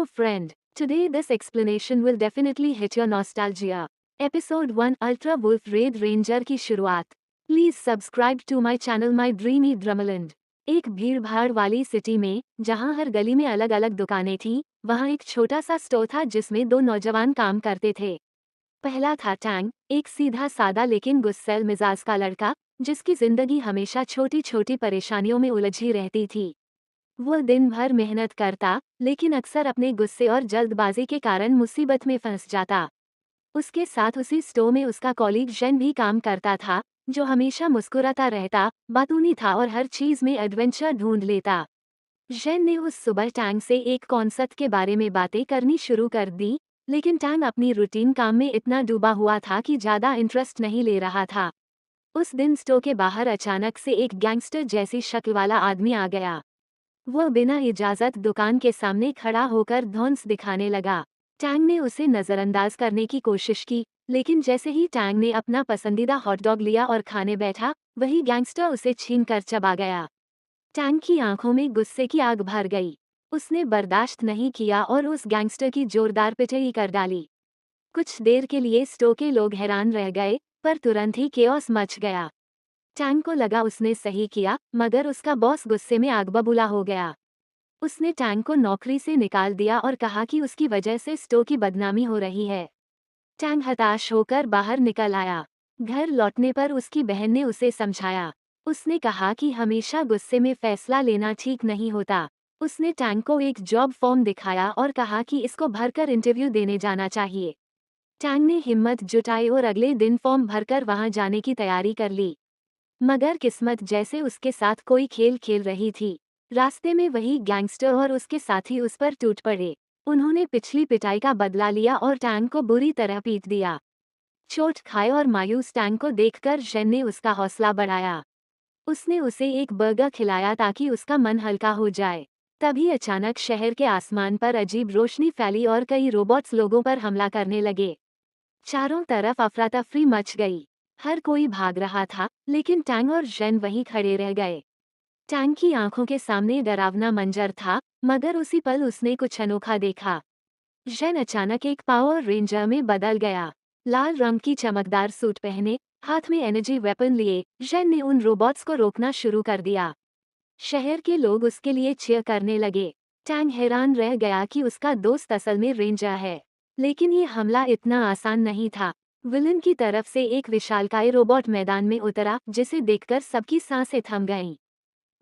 Hello friend, today this explanation will definitely hit your nostalgia. Episode 1 Ultra Wolf Red Ranger की शुरुआत. Please subscribe to my channel My Dreamy Drummerland. एक भीड़-भाड़ वाली city में, जहां हर गली में अलग-अलग दुकानें थीं, वहां एक छोटा सा स्टोर था जिसमें दो नौजवान काम करते थे. पहला था टैंग, एक सीधा सादा लेकिन गुस्सैल मिजाज का लड़का, जिसकी जिंदगी हमेशा छोटी-छोटी परेशानियों में उलझी रहती थी. वो दिन भर मेहनत करता, लेकिन अक्सर अपने गुस्से और जल्दबाजी के कारण मुसीबत में फंस जाता. उसके साथ उसी स्टोर में उसका कॉलीग जेन भी काम करता था, जो हमेशा मुस्कुराता रहता, बातूनी था और हर चीज में एडवेंचर ढूंढ लेता. जेन ने उस सुबह टैंग से एक कॉन्सर्ट के बारे में बातें करनी शुरू कर दी, लेकिन टैंग अपनी रूटीन काम में इतना डूबा हुआ था कि ज्यादा इंटरेस्ट नहीं ले रहा था. उस दिन स्टोर के बाहर अचानक से एक गैंगस्टर जैसी शक्ल वाला आदमी आ गया. वह बिना इजाजत दुकान के सामने खड़ा होकर धौंस दिखाने लगा. टैंग ने उसे नजरअंदाज करने की कोशिश की, लेकिन जैसे ही टैंग ने अपना पसंदीदा हॉटडॉग लिया और खाने बैठा, वही गैंगस्टर उसे छीनकर चबा गया. टैंग की आंखों में गुस्से की आग भर गई. उसने बर्दाश्त नहीं किया और उस गैंगस्टर की जोरदार पिटाई कर डाली. कुछ देर के लिए स्टोर के लोग हैरान रह गए, पर तुरंत ही केओस मच गया. टैंग को लगा उसने सही किया, मगर उसका बॉस गुस्से में आग बबूला हो गया. उसने टैंग को नौकरी से निकाल दिया और कहा कि उसकी वजह से स्टोर की बदनामी हो रही है. टैंग हताश होकर बाहर निकल आया. घर लौटने पर उसकी बहन ने उसे समझाया. उसने कहा कि हमेशा गुस्से में फैसला लेना ठीक नहीं होता. उसने टैंग को एक जॉब फॉर्म दिखाया और कहा कि इसको भरकर इंटरव्यू देने जाना चाहिए. टैंग ने हिम्मत जुटाई और अगले दिन फॉर्म भरकर वहां जाने की तैयारी कर ली. मगर किस्मत जैसे उसके साथ कोई खेल खेल रही थी. रास्ते में वही गैंगस्टर और उसके साथी उस पर टूट पड़े. उन्होंने पिछली पिटाई का बदला लिया और टैंग को बुरी तरह पीट दिया. चोट खाए और मायूस टैंग को देखकर जेन ने उसका हौसला बढ़ाया. उसने उसे एक बर्गर खिलाया ताकि उसका मन हल्का हो जाए. तभी अचानक शहर के आसमान पर अजीब रोशनी फैली और कई रोबोट्स लोगों पर हमला करने लगे. चारों तरफ अफरा-तफरी मच गई. हर कोई भाग रहा था, लेकिन टैंग और जेन वहीं खड़े रह गए. टैंग की आंखों के सामने डरावना मंजर था, मगर उसी पल उसने कुछ अनोखा देखा. जेन अचानक एक पावर रेंजर में बदल गया. लाल रंग की चमकदार सूट पहने, हाथ में एनर्जी वेपन लिए, जेन ने उन रोबोट्स को रोकना शुरू कर दिया. शहर के लोग उसके लिए चीयर करने लगे. टैंग हैरान रह गया कि उसका दोस्त असल में रेंजर है. लेकिन ये हमला इतना आसान नहीं था. विलन की तरफ से एक विशालकाय रोबोट मैदान में उतरा, जिसे देखकर सबकी सांसें थम गईं.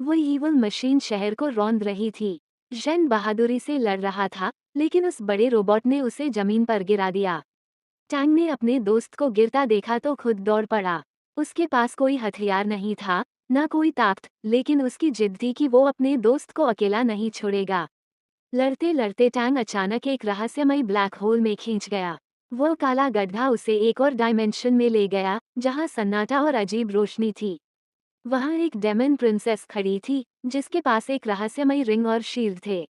वो ईवल मशीन शहर को रौंद रही थी. जेन बहादुरी से लड़ रहा था, लेकिन उस बड़े रोबोट ने उसे जमीन पर गिरा दिया. टैंग ने अपने दोस्त को गिरता देखा तो खुद दौड़ पड़ा. उसके पास कोई हथियार नहीं था, न कोई ताकत, लेकिन उसकी जिद थी कि वो अपने दोस्त को अकेला नहीं छोड़ेगा. लड़ते लड़ते टैंग अचानक एक रहस्यमयी ब्लैक होल में खींच गया. वो काला गड्ढा उसे एक और डायमेंशन में ले गया, जहां सन्नाटा और अजीब रोशनी थी. वहां एक डेमन प्रिंसेस खड़ी थी, जिसके पास एक रहस्यमयी रिंग और शील्ड थे.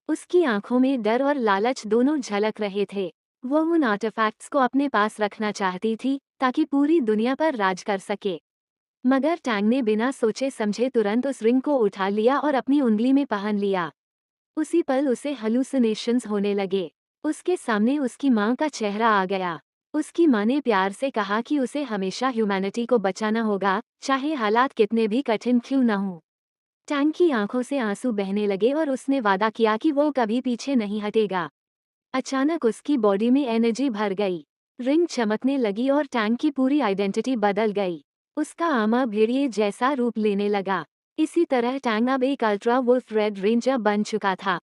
उसकी आंखों में डर और लालच दोनों झलक रहे थे. वो उन आर्टिफैक्ट्स को अपने पास रखना चाहती थी, ताकि पूरी दुनिया पर राज कर सके. मगर टैंग ने बिना सोचे समझे तुरंत उस रिंग को उठा लिया और अपनी उंगली में पहन लिया. उसी पल उसे हेलुसिनेशंस होने लगे. उसके सामने उसकी माँ का चेहरा आ गया. उसकी माँ ने प्यार से कहा कि उसे हमेशा ह्यूमैनिटी को बचाना होगा, चाहे हालात कितने भी कठिन क्यों न हों. टैंग की आंखों से आंसू बहने लगे और उसने वादा किया कि वो कभी पीछे नहीं हटेगा. अचानक उसकी बॉडी में एनर्जी भर गई. रिंग चमकने लगी और टैंग की पूरी आइडेंटिटी बदल गई. उसका आमा भेड़िए जैसा रूप लेने लगा. इसी तरह टैंग अब एक अल्ट्रा वुल्फ रेड रेंजर बन चुका था.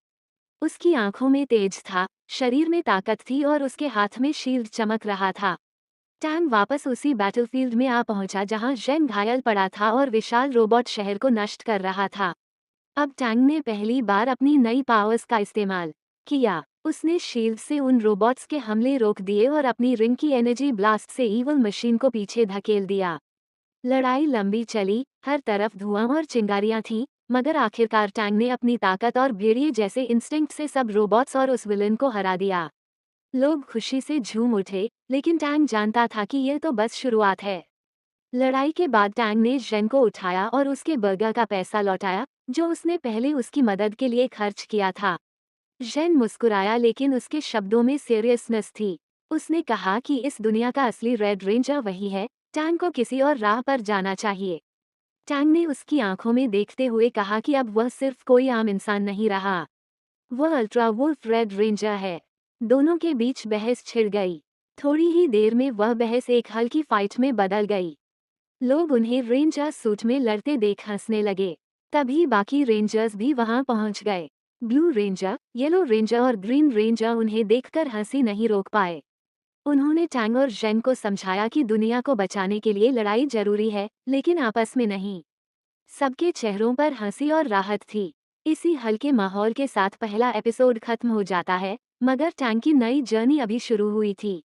उसकी आंखों में तेज था, शरीर में ताकत थी और उसके हाथ में शील्ड चमक रहा था. टैंग वापस उसी बैटलफील्ड में आ पहुंचा जहां जेन घायल पड़ा था और विशाल रोबोट शहर को नष्ट कर रहा था. अब टैंग ने पहली बार अपनी नई पावर्स का इस्तेमाल किया. उसने शील्ड से उन रोबोट्स के हमले रोक दिए और अपनी रिंग की एनर्जी ब्लास्ट से ईवल मशीन को पीछे धकेल दिया. लड़ाई लंबी चली, हर तरफ धुआं और चिंगारियां थीं, मगर आखिरकार टैंग ने अपनी ताकत और भेड़िए जैसे इंस्टिंक्ट से सब रोबोट्स और उस विलन को हरा दिया. लोग खुशी से झूम उठे, लेकिन टैंग जानता था कि यह तो बस शुरुआत है. लड़ाई के बाद टैंग ने जेन को उठाया और उसके बर्गर का पैसा लौटाया, जो उसने पहले उसकी मदद के लिए खर्च किया था. जेन मुस्कुराया लेकिन उसके शब्दों में सीरियसनेस थी। उसने कहा कि इस दुनिया का असली रेड रेंजर वही है, टैंग को किसी और राह पर जाना चाहिए। टैंग ने उसकी आंखों में देखते हुए कहा कि अब वह सिर्फ कोई आम इंसान नहीं रहा, वह अल्ट्रा वुल्फ रेड रेंजर है। दोनों के बीच बहस छिड़ गई। थोड़ी ही देर में वह बहस एक हल्की फाइट में बदल गई। लोग उन्हें रेंजर सूट में लड़ते देख हंसने लगे। तभी बाकी रेंजर्स भी वहां पहुंच गए। ब्लू रेंजर, येलो रेंजर और ग्रीन रेंजर उन्हें देखकर हंसी नहीं रोक पाए। उन्होंने टैंग और जेन को समझाया कि दुनिया को बचाने के लिए लड़ाई जरूरी है, लेकिन आपस में नहीं। सबके चेहरों पर हंसी और राहत थी। इसी हल्के माहौल के साथ पहला एपिसोड खत्म हो जाता है, मगर टैंग की नई जर्नी अभी शुरू हुई थी।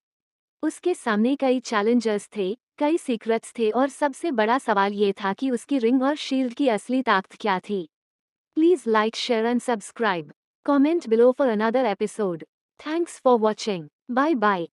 उसके सामने कई चैलेंजर्स थे, कई सीक्रेट्स थे और सबसे बड़ा सवाल ये था कि उसकी रिंग और शील्ड की असली ताकत क्या थी। Please like, share and subscribe. Comment below for another episode. Thanks for watching. Bye bye.